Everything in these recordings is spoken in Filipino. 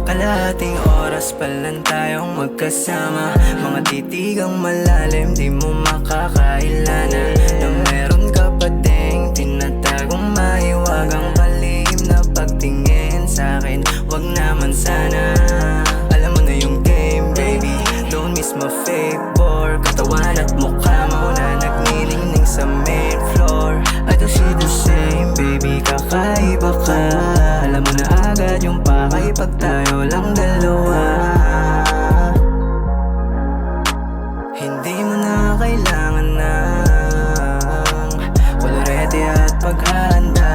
Kalahating oras pa lang tayong magkasama. Mga titigang malalim, di mo makakailana. Na meron ka pa ding tinatagong mahiwagang palihim na pagtingin sa'kin, wag naman sana. Alam mo na yung game, baby, don't miss my favor. Katawan at mukha mo na nagniningning sa main floor. I don't see the same, baby, kakaiba ka. Alam mo na agad yung pakay pag tayo lang dalawa. Hindi mo na kailangan ng kolorete at paghahanda.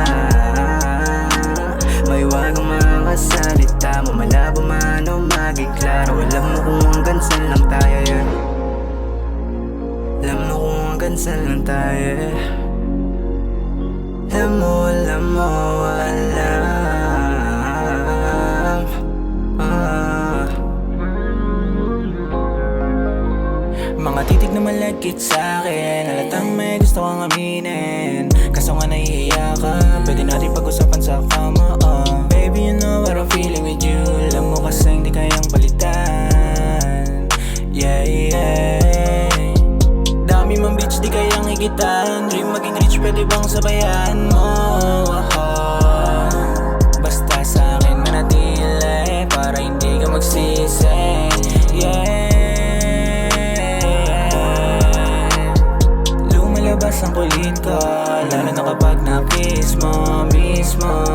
May wagang mga salita mo, malabo man o maging klaro. Alam mo kung hanggang saan lang tayo yan. Alam mo kung hanggang saan lang tayo. Alam mo, alam mo, alam. Mga titig na malagkit sa'kin, halatang may gusto kang aminin. Kaso nga nahihiya ka, pwede natin pag-usapan sa kama. Baby, you know what I'm feeling with you. Alam mo kasing di kayang palitan. Yeah, yeah. Dami mang bitch, di kayang higitan. Dream maging rich, pwede bang sabayan mo? Basta sa'kin manatili, para hindi ka magsisi. Yeah. Lumalabas ang kulit ko, lalo na kapag na-kiss mo mismo.